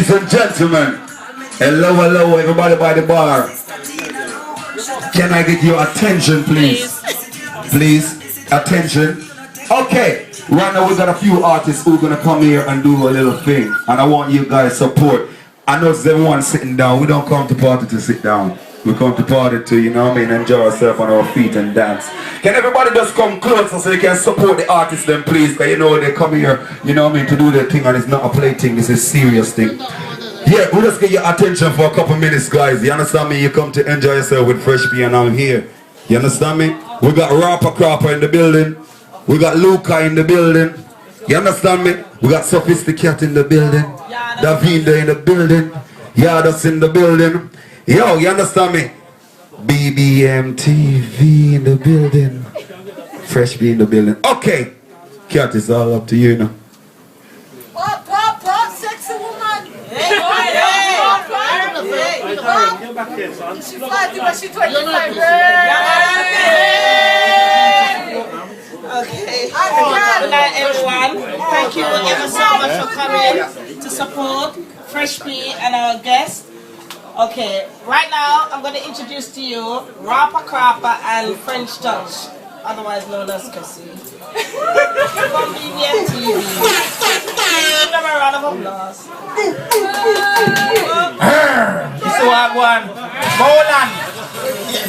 Ladies and gentlemen, hello, hello, everybody by the bar. Can I get your attention, please? Please, attention. Okay, right now we got a few artists who are gonna come here and do a little thing, and I want you guys support. I know everyone sitting down. We don't come to party to sit down. We come to party to, you know what I mean, enjoy ourselves on our feet and dance. Can everybody just come closer so they can support the artists then, please? Because you know they come here, you know what I mean, to do their thing, and it's not a play thing, this is a serious thing. Yeah, we'll just get your attention for a couple minutes, guys. You understand me? You come to enjoy yourself with Fresh P and I'm here. You understand me? We got Rawpa Crawpa in the building. We got Luca in the building. You understand me? We got Sophisticated in the building. Davinda in the building. Yardas in the building. Yo, you understand me? BBM TV in the building. Fresh P in the building. Okay. Cat, is all up to you now. Pop, sexy woman. She flighty, but she 25. Okay. Good night, everyone. Thank you ever so much for coming to support Fresh P and our guest. Okay, right now I'm going to introduce to you Rawpa Crawpa and French Touch, otherwise known as Cassie. From BBM TV. Give them a round of applause. This is what I want. Molan.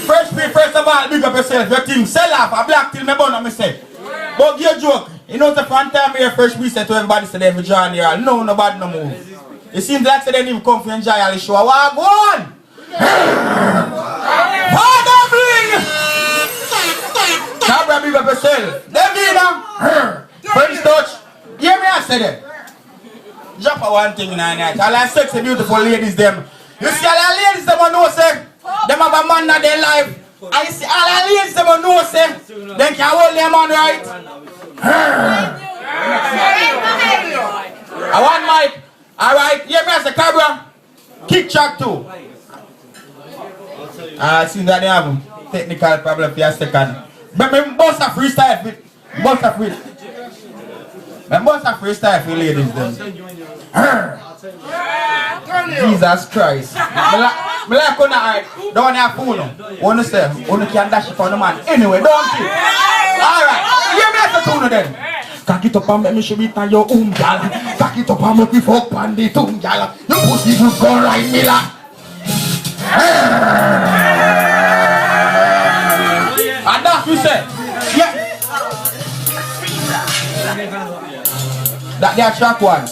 Fresh P, first of all, big up yourself. Your team sell off. A black till me bun on me say. But your joke. You know the front time here, Fresh P said to everybody said they have a join here. No, nobody no move. It seems like they didn't even come for enjoy all the show. What go on? Father bring! Cabra big up yourself. Devina. French Touch. Hear me I say that. Drop a one thing in the night. All our sexy beautiful ladies them. You see all our ladies them who know say them have a man in their life. And you see all our ladies them who know say they can hold their man right. I want Mike. Alright, hear me as a Cabra. Kick track too. Seems that they have a technical problem for a second. But me boss a freestyle for boss a free. Me boss a freestyle for ladies then. Jesus Christ. Me like on the art. Don't want to fool them. Wanna say, wanna can dash it on the man. Anyway, don't you? Alright, hear me as a tune then. Cock it up and make me show it on your gal. Cock it up and make me fuck on the gal. Your pussy will go right me la. And that's what we say. Yeah. That they are track one.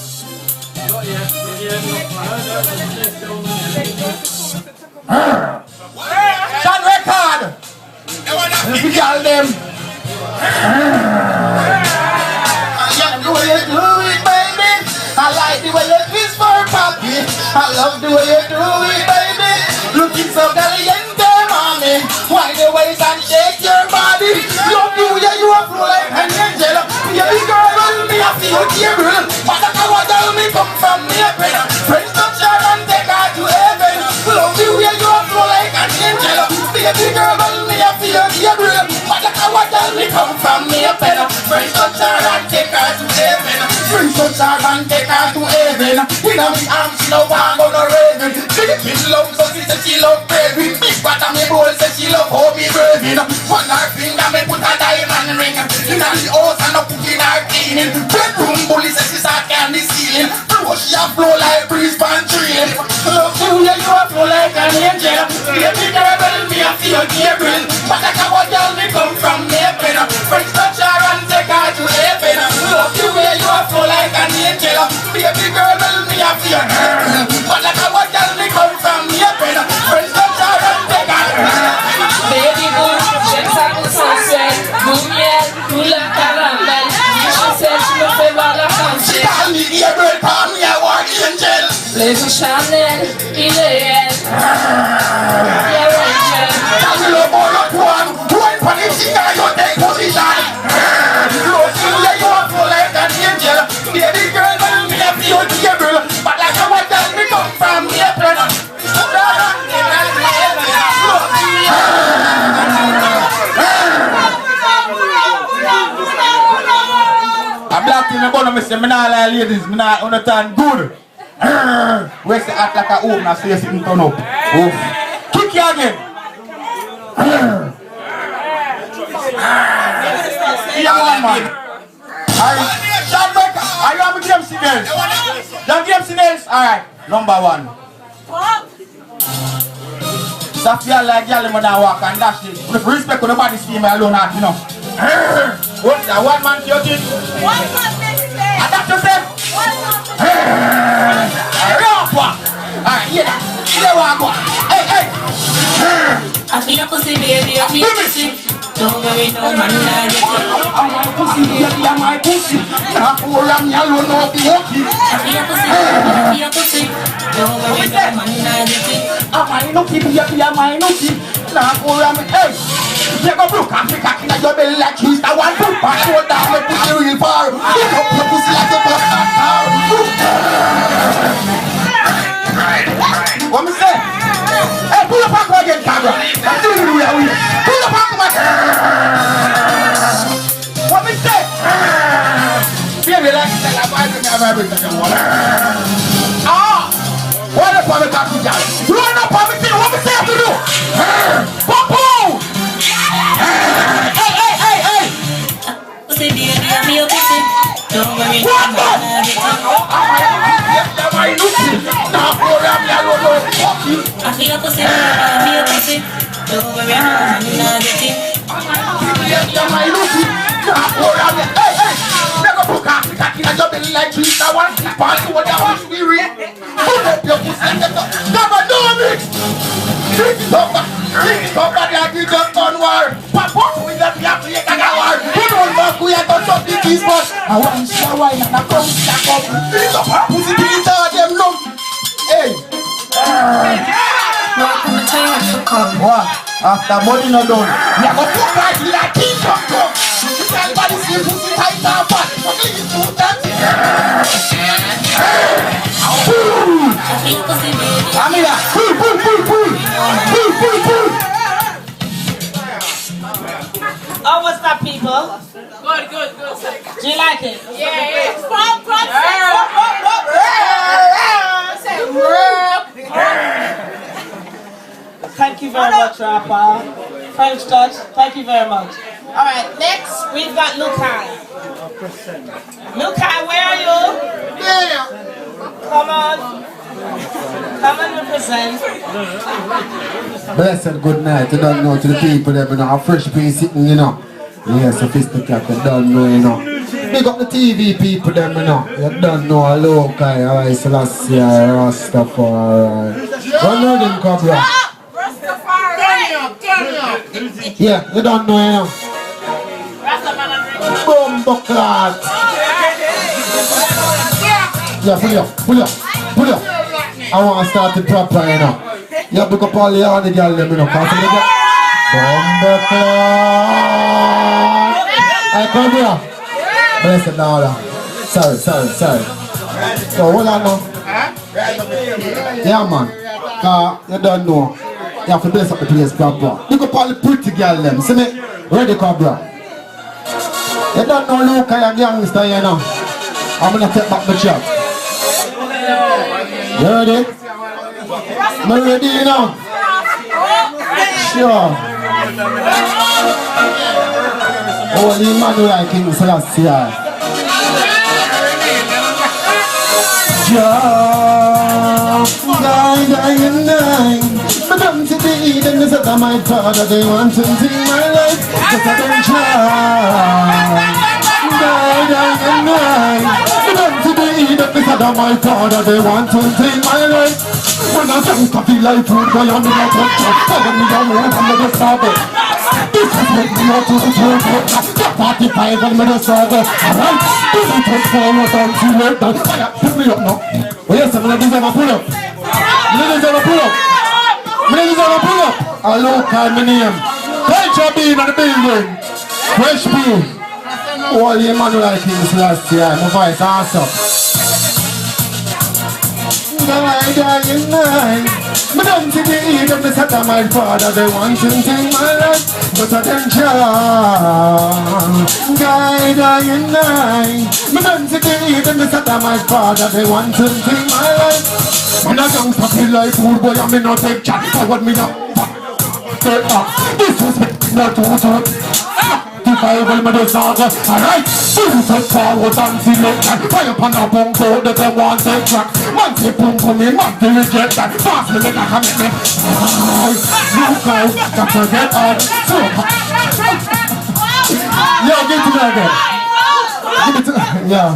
Shot record. Let me tell them. The way you do it, baby. I like the way you twist for papi. I love the way you do it, baby. Looking so caliente, mommy. Wind your waist and shake your body. Love the way you flow like an angel. Baby girl, me I feel Gabriel. But I know what tell me come from me a friend. French Touch her and take her to heaven. Love the way you flow like an angel. Baby girl, me I feel Gabriel. But I know what tell me come from me a friend. French Touch her and take her to heaven. French Touch her and take her to heaven. In a me arms, she no want go no raven. Philippine love, so she say she love baby. Big part of me bowl say she love how me braving. On her finger me put a diamond ring. In a the house and a put in her cleaning. Bedroom bully say she start can the ceiling. Flow she a flow like breeze pan train. Love you, yeah you a flow like an angel. Baby girl, me a feel Gabriel. But I can't what tell me come from Naples. French Touch her and take her to heaven. Love you, yeah you a flow like an angel. Baby girl, me a feel her. But I can't what tell me come from Naples. French Touch her and take her. Baby boo, j'aime ça pour son sel. Mon miel, tout le caramel. Je sais, je me fais voir la She call me Gabriel, call me a war angel. Les Chanel, il est elle. Tell me love all at one. One for the singer, you take position. Love you, yeah, you a flow like an angel. Baby girl, me a feel Gabriel. But like how I tell me come from April. A black thing about me say, me not like ladies, me not understand good. Where's the act like a open and stay sitting turn up? Oh. Kick you again. Yeah, man. Alright, Sean Becker, are you having game signals? Don't game signals? Alright, number 1. Safia like y'all when I walk and dash it. With respect to nobody's female alone, you know. What's that? One man your thing? One man makes it. And that's yourself? Rawpa! Alright, yeah. Here we go. Hey. I feel a pussy baby, I feel a pussy. Don't worry, no man, I'm my pussy, baby, I'm my pussy. Now for I'm yellow, no be walkie. I feel a pussy, I feel a pussy. Don't worry, no man, I'm my nookie, baby, I'm my nookie. Now for I'm hey. You go broke and pick up in your belly like cheese. I want to pass you down the pussy real far. Pick up your pussy like a top star. What me say? Hey, pull up and go again, camera. I'm doing it real weird. Pull up and go again. What me say? Baby, like you said, I'm everything you want. Ah! What the fuck is that to you? Run up on me, see what me say to do? Pop-poo! Hey! pussy baby, I'm your pussy. Don't worry, no man, I feel a pussy, I'm your pussy. Don't worry, no man, Hey! Never broke off the cocky and your belly like cheese. I want to pass you what I want to be real. Pull up your pussy and get up. Never do it! Drink it up like we just done war. Pop up with that black plate and a war. Put on back we are touch up the keys but I want to shower wine and a come stack up. Drink up her pussy till it's all them numb. Hey! welcome to time to come. What? After money not done, we are going to fuck like we like king come. Everybody see pussy tight and fat. Fucking you do that. I feel pussy baby. I'm here. Pull. Oh, what's up, people? Good. Do you like it? Yeah. Thank you very much, Rawpa. French touch, thank you very much. Alright, next we've got Lukai. Lukai, where are you? Come and represent. Blessed good night, you don't know to the people there, you know, a fresh piece sitting, you know. Yeah, sophisticated, you don't know, you know. Big up the TV people them, you know. You don't know a local, alright, Selassie, Rastafari. Don't know them, Cobra. Yeah, you don't know, you know. Bumbleclot. Yeah, pull up. I want to start it proper, you know. You pick up all the other girls, you know. Cause you get Bumbleclot. Hey, Cobra. Blessed now. Sorry. So, hold on now. Yeah, man. Cause you don't know. You have to bless up the place proper. Pick up all the pretty girls, them. See me? Ready, Cobra. You don't know Luke, I am youngster, you know. I'm gonna take back the chat. You ready? I'm ready, you know. Sure. Holy Emmanuel King Selassie. Die. But I'm to the Eden, this is my father, they want to take my life. Just I don't try. Die. But I'm to the Eden, this is my father, they want to take my life. When I think of the life, I am in a touch. I am in a room, I'm in a starter. This is what we are to the church. The 45 and I'm in a starter. Alright, this is what forward and see later. Pick me up now. Oh yes, I'm going to deserve a pull-up. Ladies and pull up. Hello, call my name. Culture being in the building. Fresh being. Holy Emmanuel King last year. My voice awesome. But I'm to the Eden, the set of my father. They want to take my life, but I don't try. and I. Me done see the lead and me set a my father. They want to take my life. Man a gangsta feel like fool boy and me no take chat. Forward me now. This is not too if I will me do saga, alright. Suicide forward and select. Fire upon a punk so that they want to track. Man say punk for me, man to reject that. Pass me like a commitment. Look out, don't forget all. So yo, give it to me again. Give it to yeah.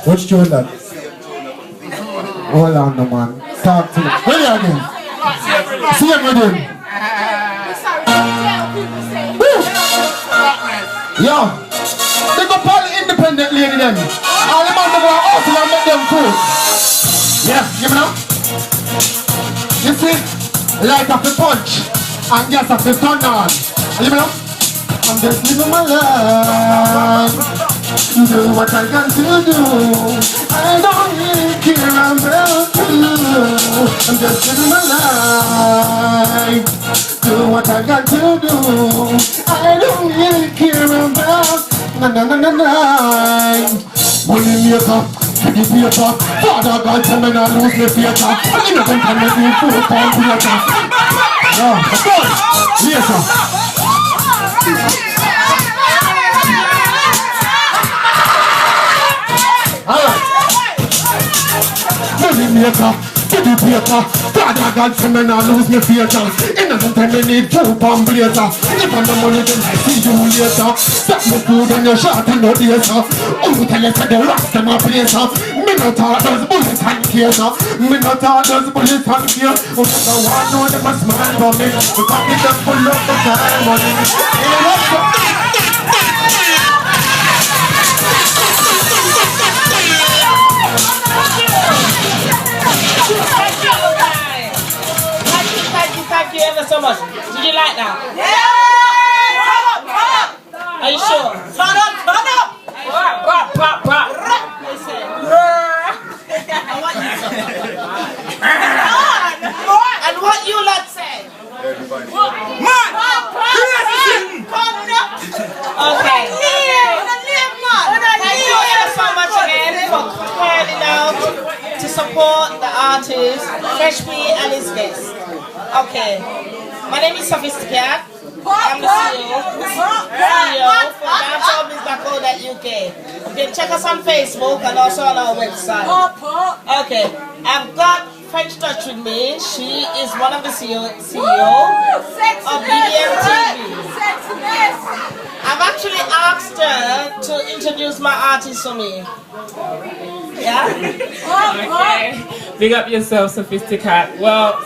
Which tune that? Hold on no man. Talk to me. Ready again. See him again. Yo, they go all the independent lady then. All the man they go hustle and make them cool. Yeah, give me now. You see, light up the punch and gas up the turn on. Give me now. I'm just living my life. Do what I got to do. I don't really care about you. I'm just living my life. Do what I got to do. I don't really care about money maker, the paper. Father God tell me not lose my faith. I know them can make me full time later. Yeah, of course, later. Alright. Money maker. The paper, Father God say me not lose me faith. Innocent time me need full bomb blazer. If I'm the money then I see you later. Stop me food and your shot in no days. Only tell you say the rocks them a place. Me not talk those bullets and case. Me not talk those bullets and case. Who never want know them a smile for me. Because me just full up the time money. Thank you ever so much. Did you like that? Yeah! Are you sure? Turn up! Listen. And what you lot say? Man! Okay. Thank you ever so much again for calling out to support the artist, Fresh P and his guests. Okay, my name is Sophisticated. I'm the CEO for dancehallbiz.co.uk. You can check us on Facebook and also on our website. Okay, I've got French Touch with me. She is one of the CEO of BDM TV. I've actually asked her to introduce my artist for me. Yeah? Okay. Big up yourself, Sophisticated. Well,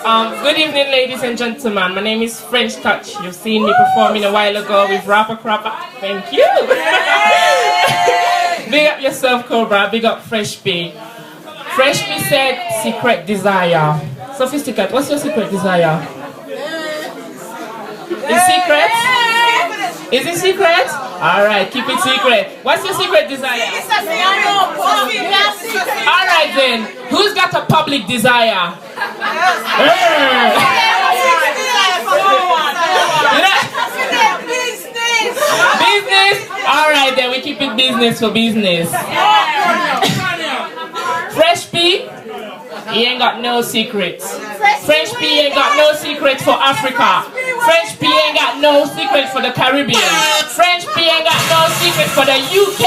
good evening, ladies and gentlemen. My name is French Touch. You've seen me performing a while ago with Rawpa, Crawpa. Thank you. Big up yourself, Cobra. Big up Fresh P. Fresh P said secret desire. Sophisticated, what's your secret desire? Is secret? Is it secret? Alright, keep it secret. What's your secret desire? Alright then, who's got a public desire? Business? Alright then, we keep it business for business. Fresh P, he ain't got no secrets. Fresh P ain't got no secrets for Africa. Fresh P ain't got no secret for the Caribbean. Fresh P ain't got no secret for the UK.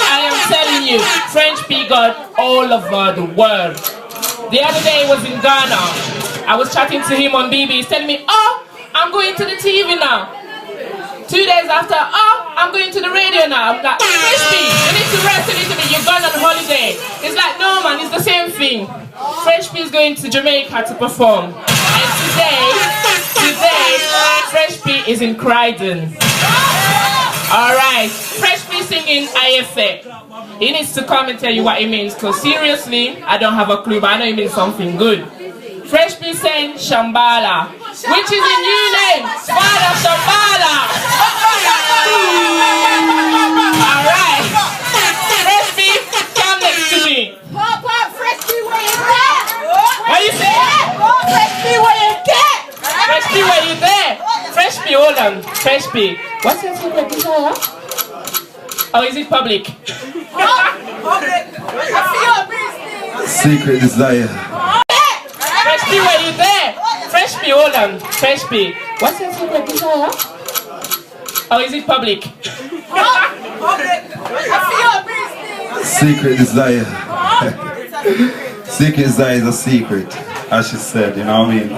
I am telling you, Fresh P got all over the world. The other day he was in Ghana. I was chatting to him on BB. He's telling me, oh, I'm going to the TV now. 2 days after, oh, I'm going to the radio now. I'm like, Fresh P, you need to rest a little bit. You're gone on holiday. It's like, no man, it's the same thing. Fresh P is going to Jamaica to perform. And today, Fresh P is in Croydon. Alright, Fresh P singing IFA. He needs to come and tell you what it means, because seriously, I don't have a clue, but I know it means something good. Fresh P saying Shambhala, which is a new name, Father Shambhala. Alright, Fresh P, come next to me. Fresh P, where you at? What you say? Fresh P, where you at? Fresh P, where you there? Fresh P, hold on. Fresh P, what's your secret desire? Or is it public? Secret desire. Fresh P, were you there? Fresh P, hold on. Fresh P. What's your secret desire? Or is it public? Secret desire. Secret desire is a secret, as she said, you know what I mean?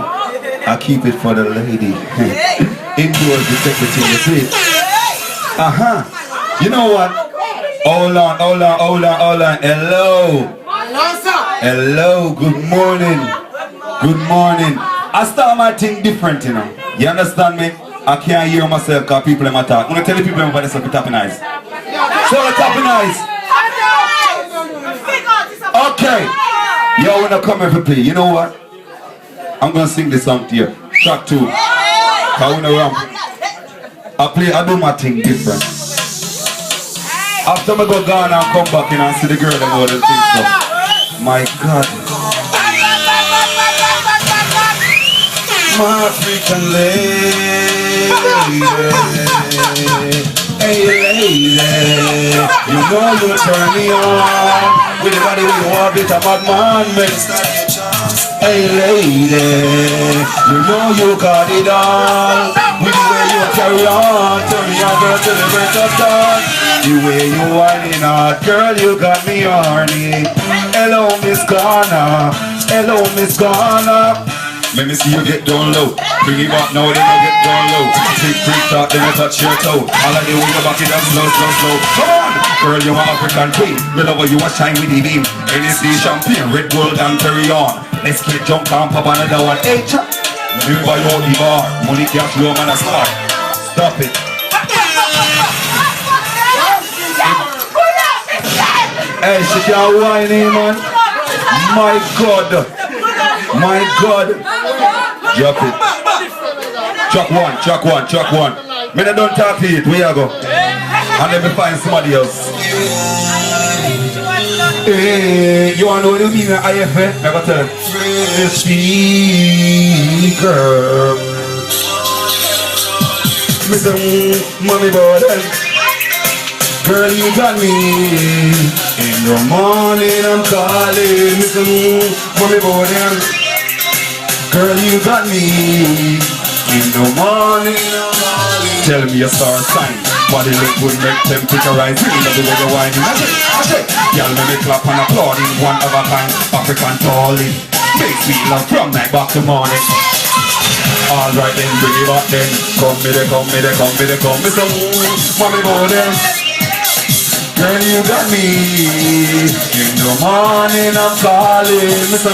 I keep it for the lady. Indoors the secretary, you see it? You know what? Hold on. Hello. Hello, good morning. Good morning. I start my thing different, you know. You understand me? I can't hear myself because people in my talk. I'm going to tell the people about this with tapping eyes. So the tapping eyes. Okay. Y'all wanna come here for play. You know what? I'm gonna sing this song to you. Track 2. I wanna ramp. I do my thing different. After I go down and come back in and see the girl and all the things stuff. My God. My African lady. Hey lady, you know you turn me on. With the body we want it, a bad man makes. Hey lady, you know you got it all. With the way you carry on, turn me on girl to the break of dawn. The way you whining hard, girl you got me horny. Hello Miss Ghana, hello Miss Ghana. Let me see you get down low. Bring it back now, then I get down low. Big freak talk, then I touch your toe. I like the way you back it up slow. Come on! Girl, you're my African queen. You love how you a shine with the beam. NSD champagne, Red Bull and carry on. Let's get jump and pop another one. Hey, chap! You buy all the bar. Money cash, low man a start. Stop it. Hey, she can't whine, man. My God. My God. Drop it. Track one. Me don't talk to it. Where you go? And let me find somebody else. Hey, you want to know what you mean by IFA? I got to speaker. Mr. Mommy Borden. Girl, you got me. In the morning I'm calling. Mr. Mommy Borden. Girl, you got me. In the morning I'm calling. Tell me your star sign. Body look good, make temperature rise. Really love the way you're whining. I say, y'all make me clap and applaud in one of a kind. African calling. Makes me love from night back to morning. Alright then, bring it back then. Come me there. Mr. Mommy Borden. Girl, you got me. In the morning I'm calling. Mr.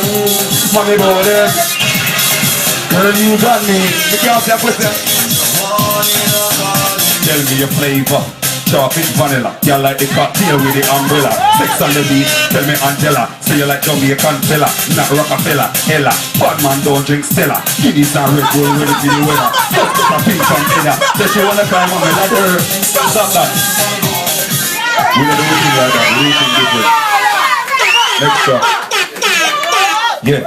Mommy Borden. Girl, you got me. You can't say a question. Tell me your flavor. Chocolate vanilla. You like the cocktail with the umbrella. Sex on the beach. Tell me Angela. Say you like Jamaican fella. Not Rockefeller. Ella. Bad man don't drink Stella. Guineas and Red Bull ready for the weather. Just put a pink from Ella. Say she wanna climb on me ladder. Stop that. We don't do anything like that. We do anything different. Next track. Yeah.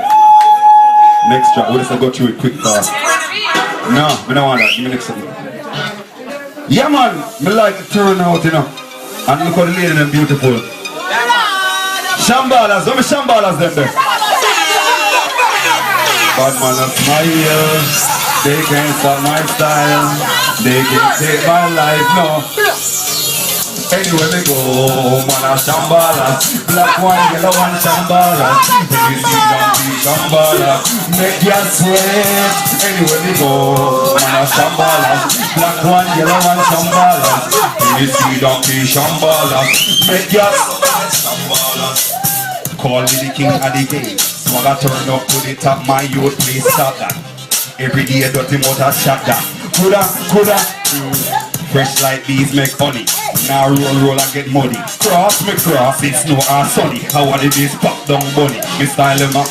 Next track. We'll just go through it quick fast. No, we don't want that. Give me next one. Yeah man, me like the turnout, you know. And look how the lady them beautiful. Shambalas, don't be shambalas them there. Bad man a smile. They can't stop my style. They can't take my life, no. Anywhere they go, man a shambalas. Black one, yellow one, shambalas. When you see them be shambalas, make you sweat. Anywhere they go, man a shambalas. Black one, yellow one, shambalas. When you see them be shambalas, make you shambalas. Call me the king of the game. Swagger turn up to the top, my youth, please stop that. Every day dirty motor shot that. Coulda. Fresh like bees make honey. Now roll and get money. Cross, it's no and sunny. How are the days pop down bunny? Me style them up.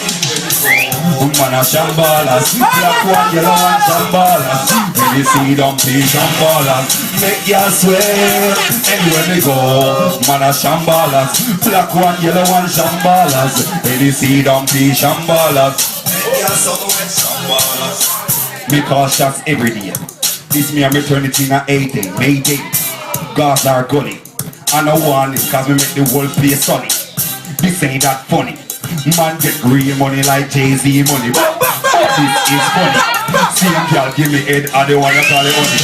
Man a shambalas. Black one, yellow one, shambalas. When you see them play shambalas, make ya sweat. Anywhere they go, man a shambalas. Black one, yellow one, shambalas. When you see them play shambalas, make ya sweat, shambalas. Me call shots every day. This me a maternity in a 8 day, May day. Guards are gully. and I want it, cause we make the whole place sunny. This ain't that funny. Man get green money like Jay-Z money. But this is funny. Same girl give me head, I don't wanna call it honey.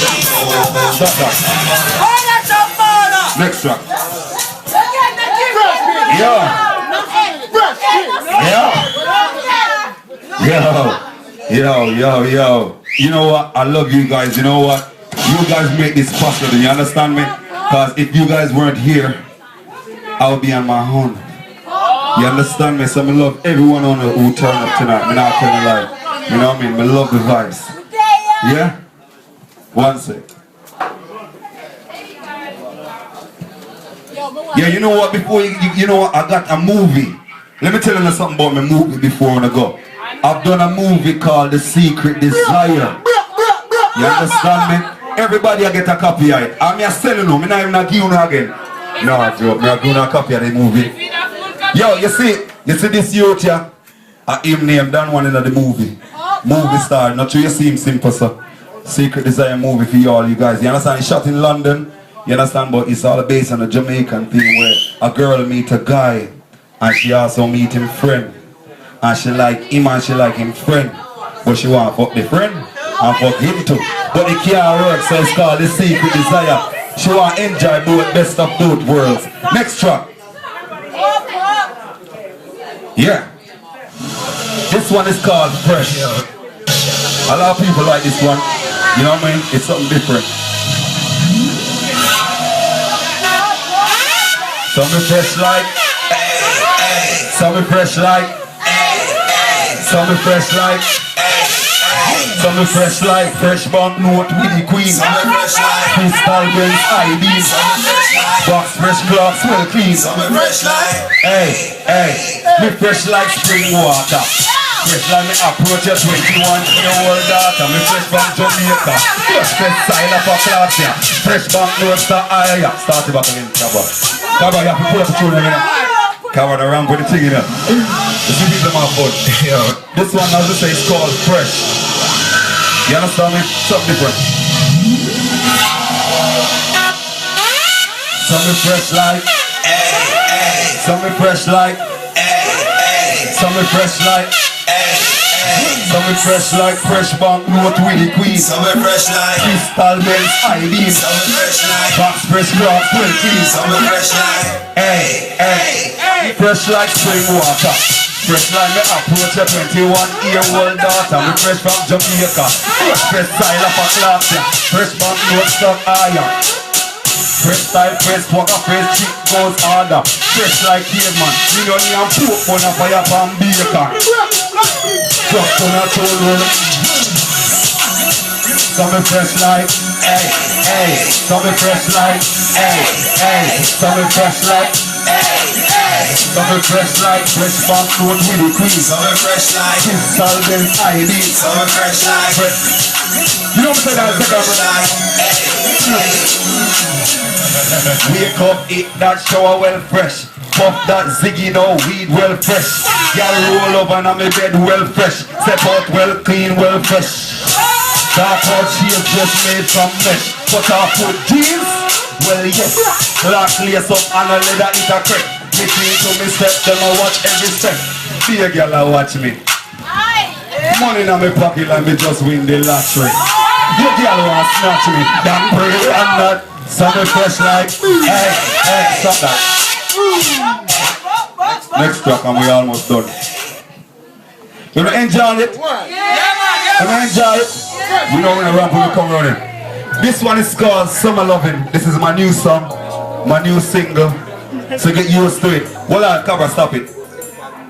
Stop that. Next track. Yo. You know what? I love you guys. You know what? You guys make this possible. You understand me? Because if you guys weren't here, I would be on my own. You understand me? So I love everyone on who turn up tonight. I'm not telling a lie. You know what I mean? I love the vibes. Yeah? One sec. Yeah, you know what? Before you know what? I got a movie. Let me tell you something about my movie before I go. I've done a movie called The Secret Desire. You understand me? Everybody I get a copy of it. I'm just telling you, I'm not even give you again. No, joke. I'm giving a copy of the movie. Yo, you see this youth here? Him name done one in the movie. Movie star. Not sure you see him simple, sir. Secret Desire movie for you all, you guys. You understand? He shot in London. You understand? But it's all based on a Jamaican thing where a girl meet a guy and she also meet him friend. And she like him and she like him friend. But she want to fuck the friend and fuck him too. But it can't work, so it's called The Secret Desire. She want to enjoy both best of both worlds. Next track. Yeah. This one is called Fresh. A lot of people like this one. You know what I mean? It's something different. Some fresh like, some fresh like, some fresh like, some fresh like, fresh bank note with the queen, crystal bells, IDs, box fresh clocks, well clean. Hey, me fresh like spring water. Fresh like me approach your 21-year-old daughter. Me fresh from Jamaica. Fresh style of a class, yeah. Fresh bank notes to higher. Start it back again, Crawpa. Crawpa, you have to pull up the children, you know. Cover the ramp with the thing, you know. The two people have fun. This one, as I say, is called Fresh. You understand me? Something different. Something fresh like. Something fresh like. Something fresh like. Something fresh like fresh bank note with the queen. Something fresh like crystal bells, IDs. Something fresh like box fresh clocks, well clean. Something fresh like fresh like spring water. Fresh like me approach a 21-year-old daughter. Me fresh from Jamaica. Fresh style of a class, yeah. Fresh bank note stock iron. Fresh style, fresh walker, fresh chick goes harder. Fresh like caveman. Me don't need a poke on a fire from bacon. Just on a children. Something fresh like, something fresh like, something fresh like, something fresh like, fresh bank note with the queen. Something fresh like crystal bells, ID. Something fresh like you know what I'm saying? Wake up, eat that shower well fresh. Puff that ziggy now, weed well fresh. Y'all roll over on my bed well fresh. Step out well clean, well fresh. Dark out shield just made from mesh. Put off with jeans, well yes. Last lace up and a leather it a crack. Listen to me step, them I watch every step. See a girl I watch me. Money in my pocket like me just win the lottery. Your girl wanna snatch me, damn pretty and not. Something fresh like, stop that. Next track and we almost done. You wanna enjoy it? You wanna enjoy it? You know when I rap when we come running. This one is called Summer Loving. This is my new song, my new single. So get used to it. Well, I'll cover, stop it.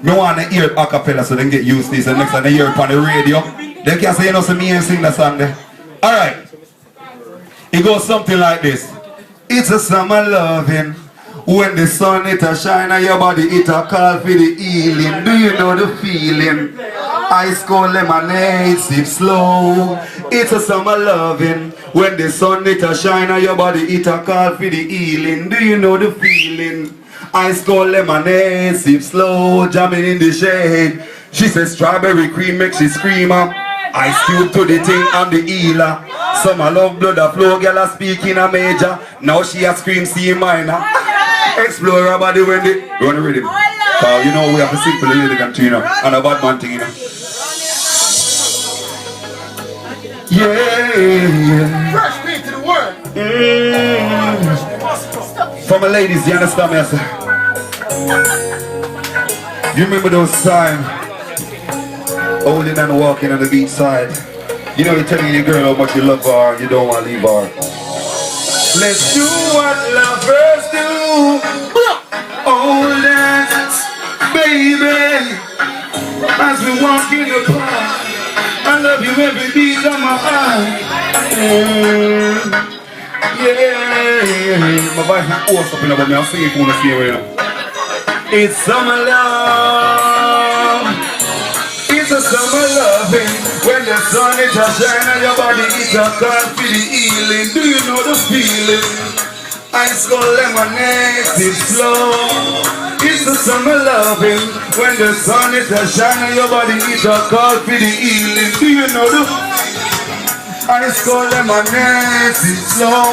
Me want to hear it a cappella so they get used to this. And next time they hear it on the radio, they can say, you know, so me and sing the song there. Alright. It goes something like this. It's a summer loving. When the sun it a shine on your body, it a call for the healing. Do you know the feeling? Ice cold lemonade, sip slow. It's a summer loving. When the sun it a shine on your body, it a call for the healing. Do you know the feeling? Ice cold lemonade, sip slow, jamming in the shade. She says strawberry cream makes she scream. Ice cube to the thing, I'm the healer. Summer love blood a flow, girl a speak in a major. Now she a scream C minor. Explore your body when they run the rhythm. Cause you know we have to sing for the lady country, you know. And a bad man thing, you know. Yeah. Fresh beat to the word. For my ladies, you understand me? I say? You remember those times holding and walking on the beach side? You know you're telling your girl how much you love her and you don't want to leave her. Let's do what lovers do. Hold hands, baby, as we walk in the park. I love you every beat of my heart. Yeah, my voice is awesome, but I'm singing for the same. It's summer love. It's a summer loving. When the sun is a shine on your body, it's a call for the healing. Do you know the feeling? Ice cold lemonade, it's slow. It's a summer loving. When the sun is a shine on your body, it's a call for the healing. Do you know the ice cold lemonade, it's slow.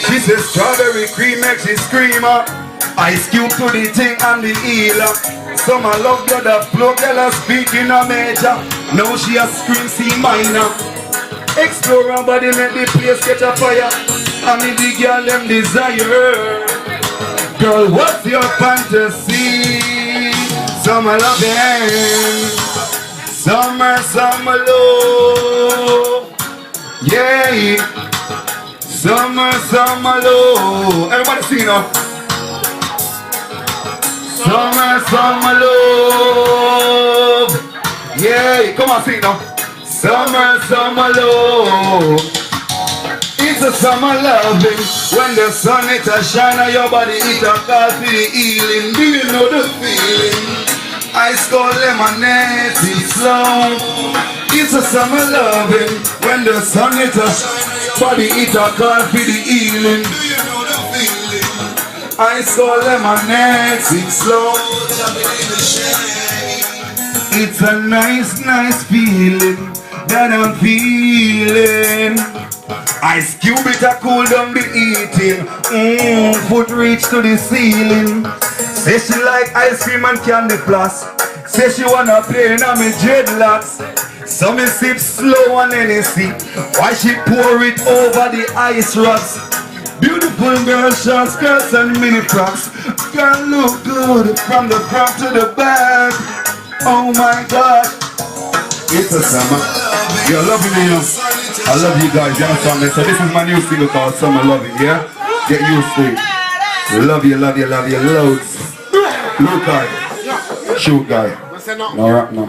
She says strawberry cream makes she scream up. Ice cube to the thing and the healer. Some I love blood of flow, girl a speaking a major. Now she a scream C minor. Explore her body, make the place catch a fire. And me the girl them desire. Girl, what's your fantasy? Summer loving, summer love. Yeah, summer love. Everybody sing now. Summer love. Yeah, come on, sing now. Summer love. It's a summer loving. When the sun it a shine on your body, it a call for the healing. Do you know the feeling? Ice cold lemonade, it's slow. It's a summer loving. When the sun it a shine on your body, it a call for the healing. Do you know the feeling? Ice cold lemonade, it's slow. It's a nice feeling that I'm feeling. Ice cube it a cool down the eating. Foot reach to the ceiling. Say she like ice cream and candy floss. Say she wanna play in on me dreadlocks. So me sip slow on any sip. Why she pour it over the ice rocks? Beautiful girl, short skirts and mini frocks. Girl look good from the front to the back. Oh my God, it's a summer. You're loving me, you know. I love you guys, you understand me? So this is my new single called Summer Loving, yeah? Get used to it. Love you loads. Look guy, shoot guy. No rap no.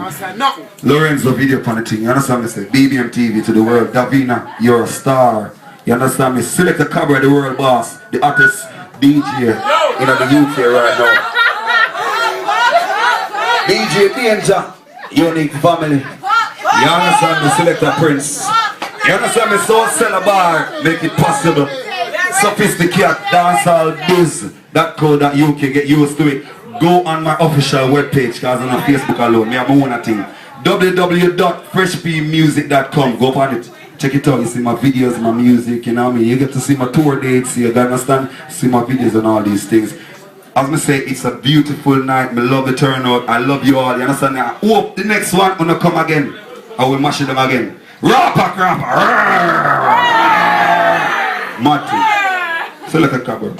Lorenzo video on the thing, you understand me? Say BBM TV to the world. Davina, you're a star. You understand me? Select the cover of the world boss, the hottest DJ in the UK right now. DJ Danger, unique family. You understand me? Select a prince. You understand me? So sell a bar, make it possible. Sophisticated dancehall biz.co.uk, get used to it. Go on my official webpage, cause I'm on Facebook alone. Me have my own thing. www.freshpmusic.com. Go on it. Check it out. You see my videos, my music, you know what I mean? You get to see my tour dates, you understand? See my videos and all these things. As me say, it's a beautiful night. Me love the turnout. I love you all. You understand? I hope the next one gonna come again. I will mash them again. Rawpa, Crawpa. Mad thing. Select a cover.